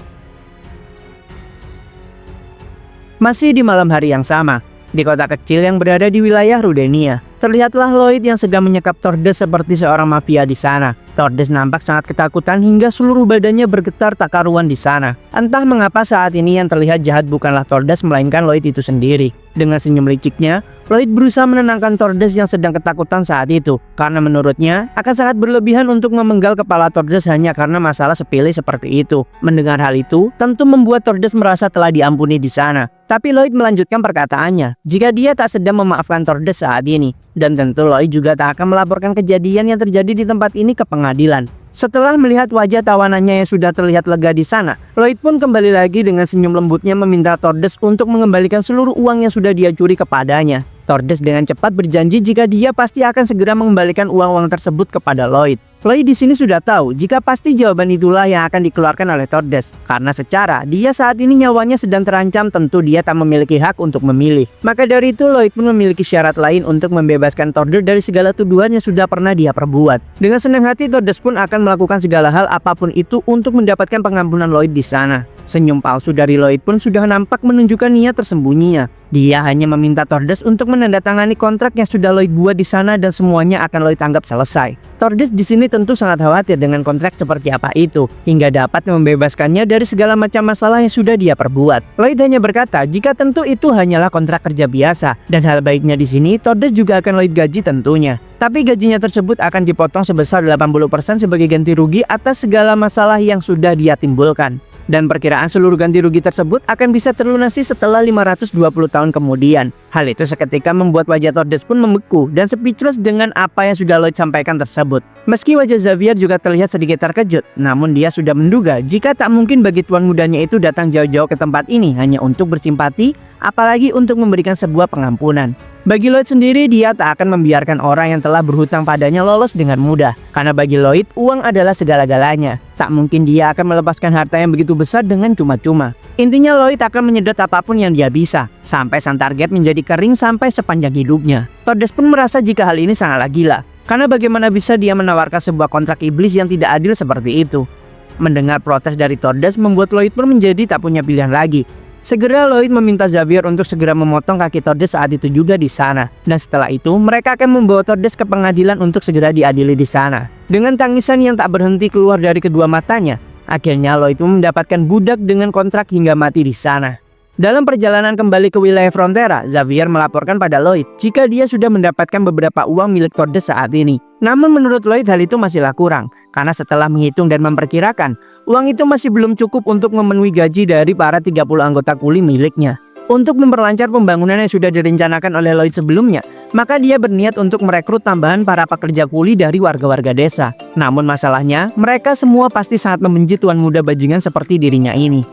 Masih di malam hari yang sama, di kota kecil yang berada di wilayah Rudenia, terlihatlah Lloyd yang sedang menyekap Tordes seperti seorang mafia di sana. Tordes nampak sangat ketakutan hingga seluruh badannya bergetar tak karuan di sana. Entah mengapa saat ini yang terlihat jahat bukanlah Tordes melainkan Lloyd itu sendiri. Dengan senyum liciknya, Lloyd berusaha menenangkan Tordes yang sedang ketakutan saat itu. Karena menurutnya akan sangat berlebihan untuk memenggal kepala Tordes hanya karena masalah sepele seperti itu. Mendengar hal itu, tentu membuat Tordes merasa telah diampuni di sana. Tapi Lloyd melanjutkan perkataannya, jika dia tak sedang memaafkan Tordes saat ini. Dan tentu Lloyd juga tak akan melaporkan kejadian yang terjadi di tempat ini ke pengadilan. Setelah melihat wajah tawanannya yang sudah terlihat lega di sana, Lloyd pun kembali lagi dengan senyum lembutnya meminta Tordes untuk mengembalikan seluruh uang yang sudah dia curi kepadanya. Tordes dengan cepat berjanji jika dia pasti akan segera mengembalikan uang-uang tersebut kepada Lloyd. Lloyd di sini sudah tahu jika pasti jawaban itulah yang akan dikeluarkan oleh Tordes, karena secara dia saat ini nyawanya sedang terancam, tentu dia tak memiliki hak untuk memilih. Maka dari itu Lloyd pun memiliki syarat lain untuk membebaskan Tordes dari segala tuduhan yang sudah pernah dia perbuat. Dengan senang hati Tordes pun akan melakukan segala hal apapun itu untuk mendapatkan pengampunan Lloyd di sana. Senyum palsu dari Lloyd pun sudah nampak menunjukkan niat tersembunyinya. Dia hanya meminta Tordes untuk menandatangani kontrak yang sudah Lloyd buat di sana dan semuanya akan Lloyd anggap selesai. Tordes di sini tentu sangat khawatir dengan kontrak seperti apa itu, hingga dapat membebaskannya dari segala macam masalah yang sudah dia perbuat. Lloyd hanya berkata jika tentu itu hanyalah kontrak kerja biasa, dan hal baiknya di sini Tordes juga akan Lloyd gaji tentunya. Tapi gajinya tersebut akan dipotong sebesar 80% sebagai ganti rugi atas segala masalah yang sudah dia timbulkan. dan perkiraan seluruh ganti rugi tersebut akan bisa terlunasi setelah 520 tahun kemudian. Hal itu seketika membuat wajah Tordes pun membeku dan speechless dengan apa yang sudah Lloyd sampaikan tersebut. Meski wajah Xavier juga terlihat sedikit terkejut, namun dia sudah menduga jika tak mungkin bagi tuan mudanya itu datang jauh-jauh ke tempat ini hanya untuk bersimpati, apalagi untuk memberikan sebuah pengampunan. Bagi Lloyd sendiri, dia tak akan membiarkan orang yang telah berhutang padanya lolos dengan mudah. Karena bagi Lloyd, uang adalah segala-galanya. Tak mungkin dia akan melepaskan harta yang begitu besar dengan cuma-cuma. Intinya Lloyd akan menyedot apapun yang dia bisa, sampai sang target menjadi kering sampai sepanjang hidupnya. Tordes pun merasa jika hal ini sangatlah gila. Karena bagaimana bisa dia menawarkan sebuah kontrak iblis yang tidak adil seperti itu. Mendengar protes dari Tordes membuat Lloyd pun menjadi tak punya pilihan lagi. Segera Lloyd meminta Xavier untuk segera memotong kaki Tordes saat itu juga di sana. Dan setelah itu mereka akan membawa Tordes ke pengadilan untuk segera diadili di sana. Dengan tangisan yang tak berhenti keluar dari kedua matanya, akhirnya Lloyd pun mendapatkan budak dengan kontrak hingga mati di sana. Dalam perjalanan kembali ke wilayah Frontera, Xavier melaporkan pada Lloyd jika dia sudah mendapatkan beberapa uang milik Tordes saat ini. Namun menurut Lloyd hal itu masihlah kurang, karena setelah menghitung dan memperkirakan, uang itu masih belum cukup untuk memenuhi gaji dari para 30 anggota kuli miliknya. Untuk memperlancar pembangunan yang sudah direncanakan oleh Lloyd sebelumnya, maka dia berniat untuk merekrut tambahan para pekerja kuli dari warga-warga desa. Namun masalahnya, mereka semua pasti sangat membenci tuan muda bajingan seperti dirinya ini.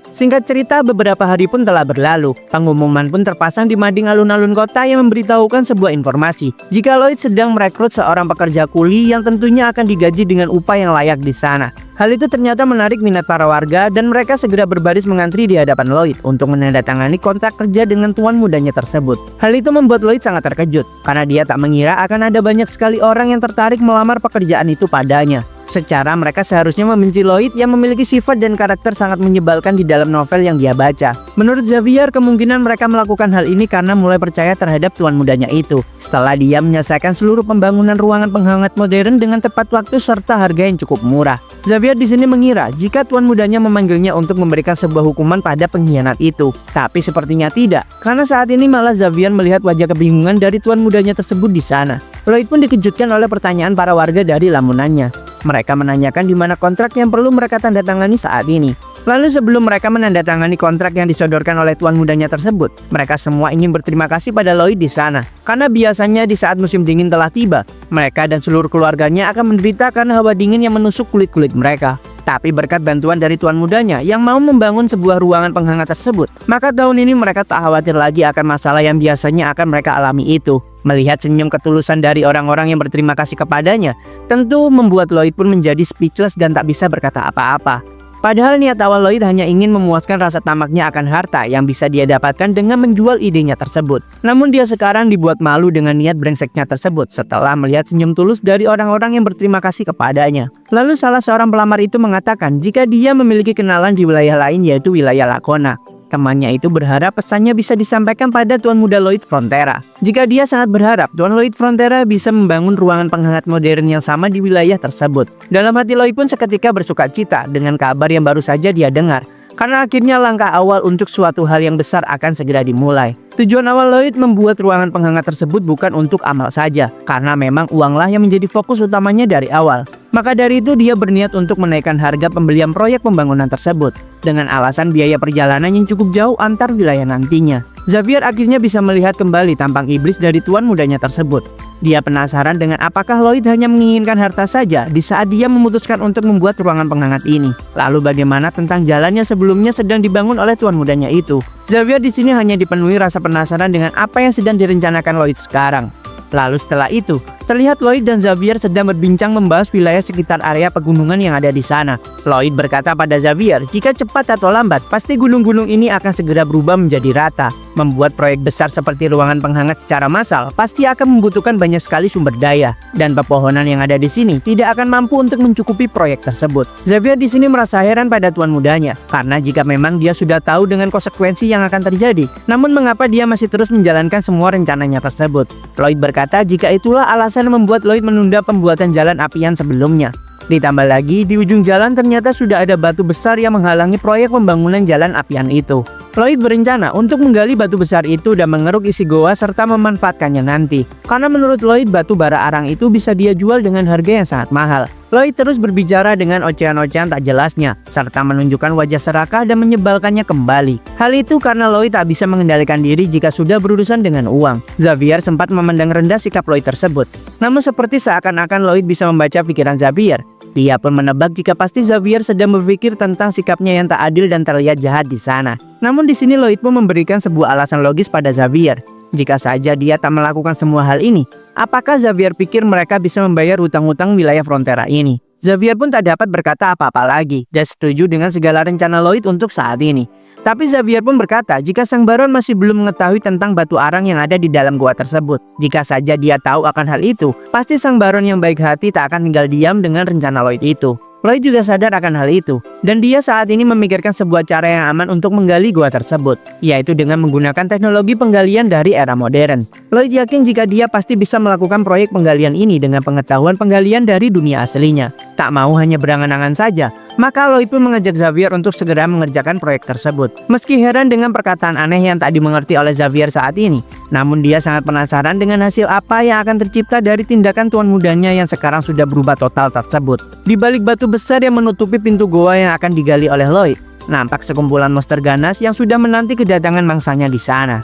Singkat cerita, beberapa hari pun telah berlalu. Pengumuman pun terpasang di mading alun-alun kota yang memberitahukan sebuah informasi jika Lloyd sedang merekrut seorang pekerja kuli yang tentunya akan digaji dengan upah yang layak di sana. Hal itu ternyata menarik minat para warga dan mereka segera berbaris mengantri di hadapan Lloyd untuk menandatangani kontrak kerja dengan tuan mudanya tersebut. Hal itu membuat Lloyd sangat terkejut karena dia tak mengira akan ada banyak sekali orang yang tertarik melamar pekerjaan itu padanya. Secara mereka seharusnya membenci Lloyd yang memiliki sifat dan karakter sangat menyebalkan di dalam novel yang dia baca. Menurut Xavier, kemungkinan mereka melakukan hal ini karena mulai percaya terhadap tuan mudanya itu. Setelah dia menyelesaikan seluruh pembangunan ruangan penghangat modern dengan tepat waktu serta harga yang cukup murah. Xavier di sini mengira jika tuan mudanya memanggilnya untuk memberikan sebuah hukuman pada pengkhianat itu. Tapi sepertinya tidak, karena saat ini malah Xavier melihat wajah kebingungan dari tuan mudanya tersebut di sana. Lloyd pun dikejutkan oleh pertanyaan para warga dari lamunannya. Mereka menanyakan di mana kontrak yang perlu mereka tanda tangani saat ini. Lalu sebelum mereka menandatangani kontrak yang disodorkan oleh tuan mudanya tersebut, mereka semua ingin berterima kasih pada Lloyd di sana. Karena biasanya di saat musim dingin telah tiba, mereka dan seluruh keluarganya akan menderita karena hawa dingin yang menusuk kulit-kulit mereka. Tapi berkat bantuan dari tuan mudanya yang mau membangun sebuah ruangan penghangat tersebut, maka tahun ini mereka tak khawatir lagi akan masalah yang biasanya akan mereka alami itu. Melihat senyum ketulusan dari orang-orang yang berterima kasih kepadanya, tentu membuat Lloyd pun menjadi speechless dan tak bisa berkata apa-apa. Padahal niat awal Lloyd hanya ingin memuaskan rasa tamaknya akan harta yang bisa dia dapatkan dengan menjual idenya tersebut. Namun dia sekarang dibuat malu dengan niat brengseknya tersebut setelah melihat senyum tulus dari orang-orang yang berterima kasih kepadanya. Lalu salah seorang pelamar itu mengatakan jika dia memiliki kenalan di wilayah lain yaitu wilayah Lakona. Temannya itu berharap pesannya bisa disampaikan pada tuan muda Lloyd Frontera. Jika dia sangat berharap tuan Lloyd Frontera bisa membangun ruangan penghangat modern yang sama di wilayah tersebut. Dalam hati Lloyd pun seketika bersuka cita dengan kabar yang baru saja dia dengar. Karena akhirnya langkah awal untuk suatu hal yang besar akan segera dimulai. Tujuan awal Lloyd membuat ruangan penghangat tersebut bukan untuk amal saja, karena memang uanglah yang menjadi fokus utamanya dari awal. Maka dari itu dia berniat untuk menaikkan harga pembelian proyek pembangunan tersebut, dengan alasan biaya perjalanan yang cukup jauh antar wilayah nantinya. Xavier akhirnya bisa melihat kembali tampang iblis dari tuan mudanya tersebut. Dia penasaran dengan apakah Lloyd hanya menginginkan harta saja di saat dia memutuskan untuk membuat ruangan penghangat ini. Lalu bagaimana tentang jalan yang sebelumnya sedang dibangun oleh tuan mudanya itu? Xavier di sini hanya dipenuhi rasa penasaran dengan apa yang sedang direncanakan Lloyd sekarang. Lalu setelah itu, terlihat Lloyd dan Xavier sedang berbincang membahas wilayah sekitar area pegunungan yang ada di sana. Lloyd berkata pada Xavier, jika cepat atau lambat, pasti gunung-gunung ini akan segera berubah menjadi rata. Membuat proyek besar seperti ruangan penghangat secara massal pasti akan membutuhkan banyak sekali sumber daya, dan pepohonan yang ada di sini tidak akan mampu untuk mencukupi proyek tersebut. Xavier di sini merasa heran pada tuan mudanya, karena jika memang dia sudah tahu dengan konsekuensi yang akan terjadi, namun mengapa dia masih terus menjalankan semua rencananya tersebut. Lloyd berkata jika itulah alasan membuat Lloyd menunda pembuatan jalan apian sebelumnya. Ditambah lagi, di ujung jalan ternyata sudah ada batu besar yang menghalangi proyek pembangunan jalan apian itu. Lloyd berencana untuk menggali batu besar itu dan mengeruk isi goa serta memanfaatkannya nanti. Karena menurut Lloyd batu bara arang itu bisa dia jual dengan harga yang sangat mahal. Lloyd terus berbicara dengan ocehan-ocehan tak jelasnya, serta menunjukkan wajah serakah dan menyebalkannya kembali. Hal itu karena Lloyd tak bisa mengendalikan diri jika sudah berurusan dengan uang. Xavier sempat memandang rendah sikap Lloyd tersebut. Namun seperti seakan-akan Lloyd bisa membaca pikiran Xavier. Dia pun menebak jika pasti Xavier sedang berpikir tentang sikapnya yang tak adil dan terlihat jahat di sana. Namun di sini Lloyd pun memberikan sebuah alasan logis pada Xavier. Jika saja dia tak melakukan semua hal ini, apakah Xavier pikir mereka bisa membayar hutang-hutang wilayah Frontera ini? Xavier pun tak dapat berkata apa-apa lagi dan setuju dengan segala rencana Lloyd untuk saat ini. Tapi Xavier pun berkata jika Sang Baron masih belum mengetahui tentang batu arang yang ada di dalam gua tersebut. Jika saja dia tahu akan hal itu, pasti Sang Baron yang baik hati tak akan tinggal diam dengan rencana Lloyd itu. Lloyd juga sadar akan hal itu, dan dia saat ini memikirkan sebuah cara yang aman untuk menggali gua tersebut, yaitu dengan menggunakan teknologi penggalian dari era modern. Lloyd yakin jika dia pasti bisa melakukan proyek penggalian ini dengan pengetahuan penggalian dari dunia aslinya. Tak mau hanya berangan-angan saja, maka Lloyd pun mengajak Xavier untuk segera mengerjakan proyek tersebut. Meski heran dengan perkataan aneh yang tak dimengerti oleh Xavier saat ini, namun dia sangat penasaran dengan hasil apa yang akan tercipta dari tindakan tuan mudanya yang sekarang sudah berubah total tersebut. Di balik batu besar yang menutupi pintu goa yang akan digali oleh Lloyd, nampak sekumpulan monster ganas yang sudah menanti kedatangan mangsanya di sana.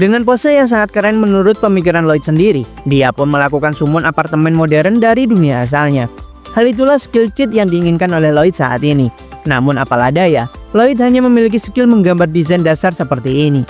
Dengan pose yang sangat keren menurut pemikiran Lloyd sendiri, dia pun melakukan summon apartemen modern dari dunia asalnya. Hal itulah skill cheat yang diinginkan oleh Lloyd saat ini. Namun apalah daya, Lloyd hanya memiliki skill menggambar desain dasar seperti ini.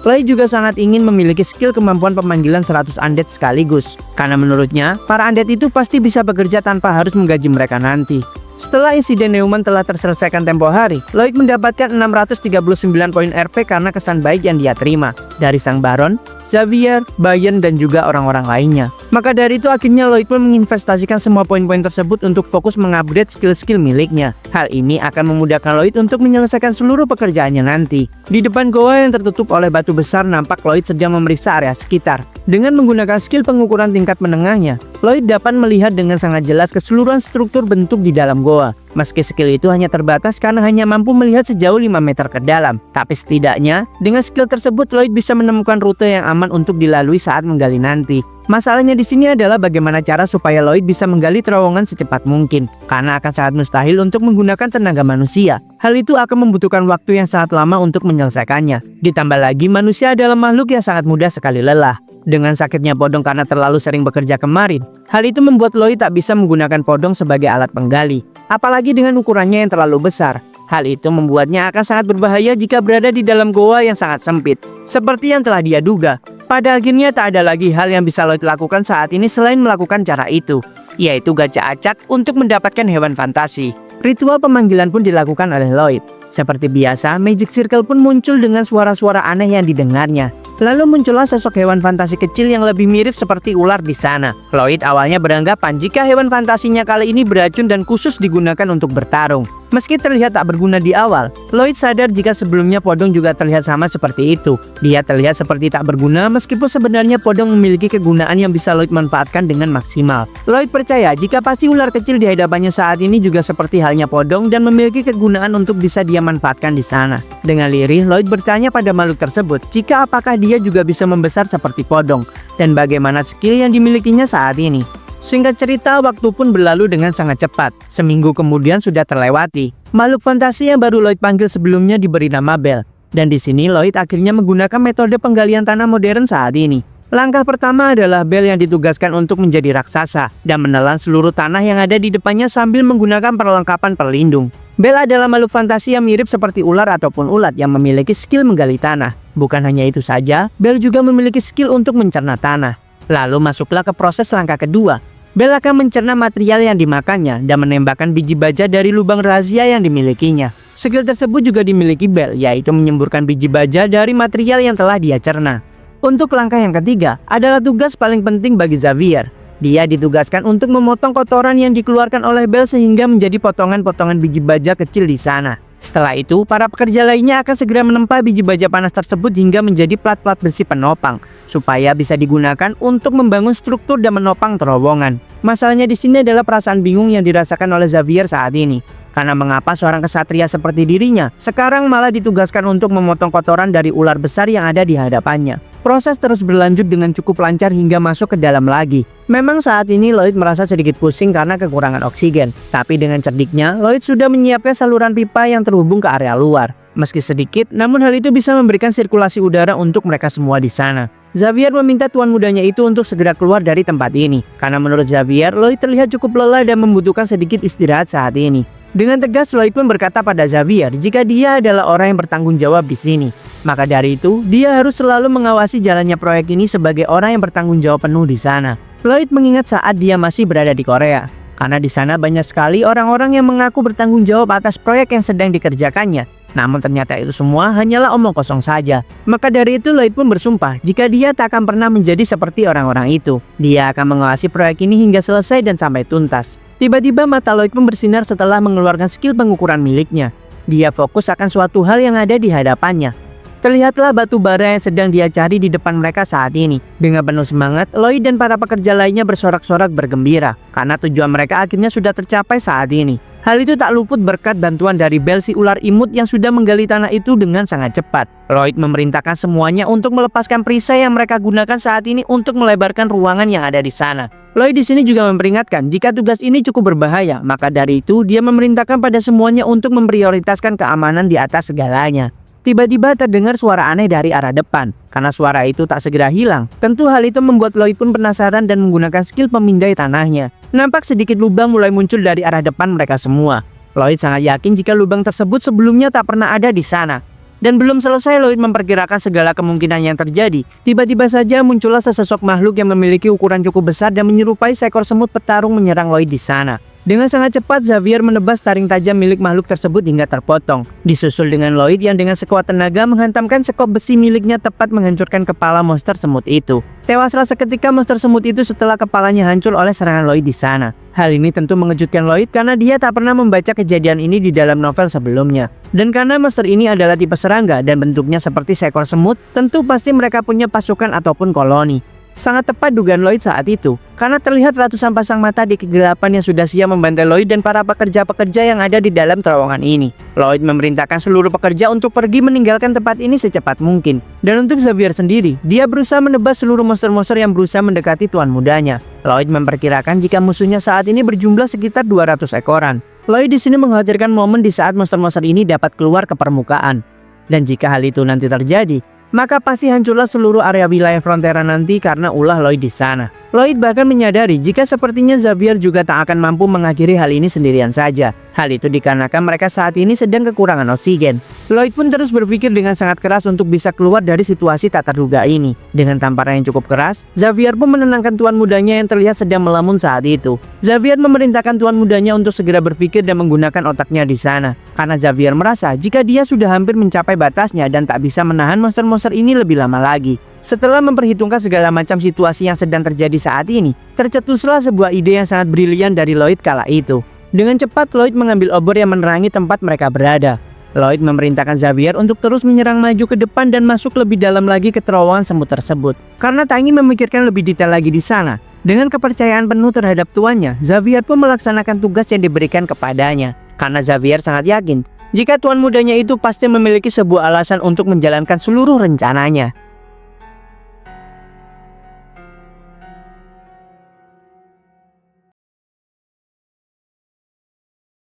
Lloyd juga sangat ingin memiliki skill kemampuan pemanggilan 100 undead sekaligus. Karena menurutnya, para undead itu pasti bisa bekerja tanpa harus menggaji mereka nanti. Setelah insiden Neumann telah terselesaikan tempo hari, Lloyd mendapatkan 639 poin RP karena kesan baik yang dia terima dari Sang Baron, Xavier, Bayern, dan juga orang-orang lainnya. Maka dari itu akhirnya Lloyd pun menginvestasikan semua poin-poin tersebut untuk fokus mengupgrade skill-skill miliknya. Hal ini akan memudahkan Lloyd untuk menyelesaikan seluruh pekerjaannya nanti. Di depan goa yang tertutup oleh batu besar nampak Lloyd sedang memeriksa area sekitar. Dengan menggunakan skill pengukuran tingkat menengahnya, Lloyd dapat melihat dengan sangat jelas keseluruhan struktur bentuk di dalam goa. Meski skill itu hanya terbatas karena hanya mampu melihat sejauh 5 meter ke dalam. Tapi setidaknya, dengan skill tersebut Lloyd bisa menemukan rute yang aman untuk dilalui saat menggali nanti. Masalahnya di sini adalah bagaimana cara supaya Lloyd bisa menggali terowongan secepat mungkin, karena akan sangat mustahil untuk menggunakan tenaga manusia. Hal itu akan membutuhkan waktu yang sangat lama untuk menyelesaikannya. Ditambah lagi manusia adalah makhluk yang sangat mudah sekali lelah. Dengan sakitnya podong karena terlalu sering bekerja kemarin, hal itu membuat Lloyd tak bisa menggunakan podong sebagai alat penggali. Apalagi dengan ukurannya yang terlalu besar. Hal itu membuatnya akan sangat berbahaya jika berada di dalam goa yang sangat sempit. Seperti yang telah dia duga, pada akhirnya tak ada lagi hal yang bisa Lloyd lakukan saat ini selain melakukan cara itu, yaitu gacha acak untuk mendapatkan hewan fantasi. Ritual pemanggilan pun dilakukan oleh Lloyd. Seperti biasa, Magic Circle pun muncul dengan suara-suara aneh yang didengarnya. Lalu muncullah sosok hewan fantasi kecil yang lebih mirip seperti ular di sana. Lloyd awalnya beranggapan jika hewan fantasinya kali ini beracun dan khusus digunakan untuk bertarung. Meski terlihat tak berguna di awal, Lloyd sadar jika sebelumnya podong juga terlihat sama seperti itu. Dia terlihat seperti tak berguna meskipun sebenarnya podong memiliki kegunaan yang bisa Lloyd manfaatkan dengan maksimal. Lloyd percaya jika pasti ular kecil di hadapannya saat ini juga seperti halnya podong dan memiliki kegunaan untuk bisa dia manfaatkan di sana. Dengan lirih, Lloyd bertanya pada makhluk tersebut jika apakah dia juga bisa membesar seperti podong dan bagaimana skill yang dimilikinya saat ini. Singkat cerita, waktu pun berlalu dengan sangat cepat. Seminggu kemudian sudah terlewati. Makhluk fantasi yang baru Lloyd panggil sebelumnya diberi nama Bell. Dan di sini Lloyd akhirnya menggunakan metode penggalian tanah modern saat ini. Langkah pertama adalah Bell yang ditugaskan untuk menjadi raksasa dan menelan seluruh tanah yang ada di depannya sambil menggunakan perlengkapan pelindung. Bell adalah makhluk fantasi yang mirip seperti ular ataupun ulat yang memiliki skill menggali tanah. Bukan hanya itu saja, Bell juga memiliki skill untuk mencerna tanah. Lalu masuklah ke proses langkah kedua. Bell akan mencerna material yang dimakannya dan menembakkan biji baja dari lubang rahasia yang dimilikinya. Skill tersebut juga dimiliki Bell, yaitu menyemburkan biji baja dari material yang telah dia cerna. Untuk langkah yang ketiga adalah tugas paling penting bagi Xavier. Dia ditugaskan untuk memotong kotoran yang dikeluarkan oleh Bell sehingga menjadi potongan-potongan biji baja kecil di sana. Setelah itu, para pekerja lainnya akan segera menempa biji baja panas tersebut hingga menjadi plat-plat besi penopang, supaya bisa digunakan untuk membangun struktur dan menopang terowongan. Masalahnya di sini adalah perasaan bingung yang dirasakan oleh Xavier saat ini. Karena mengapa seorang kesatria seperti dirinya sekarang malah ditugaskan untuk memotong kotoran dari ular besar yang ada di hadapannya. Proses terus berlanjut dengan cukup lancar hingga masuk ke dalam lagi. Memang saat ini Lloyd merasa sedikit pusing karena kekurangan oksigen. Tapi dengan cerdiknya, Lloyd sudah menyiapkan saluran pipa yang terhubung ke area luar. Meski sedikit, namun hal itu bisa memberikan sirkulasi udara untuk mereka semua di sana. Xavier meminta tuan mudanya itu untuk segera keluar dari tempat ini. Karena menurut Xavier, Lloyd terlihat cukup lelah dan membutuhkan sedikit istirahat saat ini. Dengan tegas, Lloyd pun berkata pada Xavier jika dia adalah orang yang bertanggung jawab di sini. Maka dari itu, dia harus selalu mengawasi jalannya proyek ini sebagai orang yang bertanggung jawab penuh di sana. Lloyd mengingat saat dia masih berada di Korea. Karena di sana banyak sekali orang-orang yang mengaku bertanggung jawab atas proyek yang sedang dikerjakannya. Namun ternyata itu semua hanyalah omong kosong saja. Maka dari itu Lloyd pun bersumpah jika dia tak akan pernah menjadi seperti orang-orang itu. Dia akan mengawasi proyek ini hingga selesai dan sampai tuntas. Tiba-tiba mata Lloyd pun bersinar setelah mengeluarkan skill pengukuran miliknya. Dia fokus akan suatu hal yang ada di hadapannya. Terlihatlah batu bara yang sedang dia cari di depan mereka saat ini. Dengan penuh semangat, Lloyd dan para pekerja lainnya bersorak-sorak bergembira karena tujuan mereka akhirnya sudah tercapai saat ini. Hal itu tak luput berkat bantuan dari Bell si ular imut yang sudah menggali tanah itu dengan sangat cepat. Lloyd memerintahkan semuanya untuk melepaskan perisai yang mereka gunakan saat ini untuk melebarkan ruangan yang ada di sana. Lloyd di sini juga memperingatkan jika tugas ini cukup berbahaya, maka dari itu dia memerintahkan pada semuanya untuk memprioritaskan keamanan di atas segalanya. Tiba-tiba terdengar suara aneh dari arah depan. Karena suara itu tak segera hilang, tentu hal itu membuat Lloyd pun penasaran dan menggunakan skill pemindai tanahnya. Nampak sedikit lubang mulai muncul dari arah depan mereka semua. Lloyd sangat yakin jika lubang tersebut sebelumnya tak pernah ada di sana. Dan belum selesai Lloyd memperkirakan segala kemungkinan yang terjadi. Tiba-tiba saja muncullah sesosok makhluk yang memiliki ukuran cukup besar dan menyerupai seekor semut petarung menyerang Lloyd di sana. Dengan sangat cepat Xavier menebas taring tajam milik makhluk tersebut hingga terpotong. Disusul dengan Lloyd yang dengan sekuat tenaga menghantamkan sekop besi miliknya tepat menghancurkan kepala monster semut itu. Tewaslah seketika monster semut itu setelah kepalanya hancur oleh serangan Lloyd di sana. Hal ini tentu mengejutkan Lloyd karena dia tak pernah membaca kejadian ini di dalam novel sebelumnya. Dan karena monster ini adalah tipe serangga dan bentuknya seperti seekor semut, tentu pasti mereka punya pasukan ataupun koloni. Sangat tepat dugaan Lloyd saat itu, karena terlihat ratusan pasang mata di kegelapan yang sudah siap membantai Lloyd dan para pekerja-pekerja yang ada di dalam terowongan ini. Lloyd memerintahkan seluruh pekerja untuk pergi meninggalkan tempat ini secepat mungkin. Dan untuk Xavier sendiri, dia berusaha menebas seluruh monster-monster yang berusaha mendekati tuan mudanya. Lloyd memperkirakan jika musuhnya saat ini berjumlah sekitar 200 ekoran. Lloyd di sini mengkhawatirkan momen di saat monster-monster ini dapat keluar ke permukaan. Dan jika hal itu nanti terjadi, maka pasti hancurlah seluruh area wilayah Frontera nanti karena ulah Lloyd di sana. Lloyd bahkan menyadari jika sepertinya Xavier juga tak akan mampu mengakhiri hal ini sendirian saja. Hal itu dikarenakan mereka saat ini sedang kekurangan oksigen. Lloyd pun terus berpikir dengan sangat keras untuk bisa keluar dari situasi tak terduga ini. Dengan tamparan yang cukup keras, Xavier pun menenangkan tuan mudanya yang terlihat sedang melamun saat itu. Xavier memerintahkan tuan mudanya untuk segera berpikir dan menggunakan otaknya di sana. Karena Xavier merasa jika dia sudah hampir mencapai batasnya dan tak bisa menahan monster-monster ini lebih lama lagi. Setelah memperhitungkan segala macam situasi yang sedang terjadi saat ini, tercetuslah sebuah ide yang sangat brilian dari Lloyd kala itu. Dengan cepat Lloyd mengambil obor yang menerangi tempat mereka berada. Lloyd memerintahkan Xavier untuk terus menyerang maju ke depan dan masuk lebih dalam lagi ke terowongan semut tersebut. Karena tak ingin memikirkan lebih detail lagi di sana. Dengan kepercayaan penuh terhadap tuannya, Xavier pun melaksanakan tugas yang diberikan kepadanya. Karena Xavier sangat yakin jika tuan mudanya itu pasti memiliki sebuah alasan untuk menjalankan seluruh rencananya.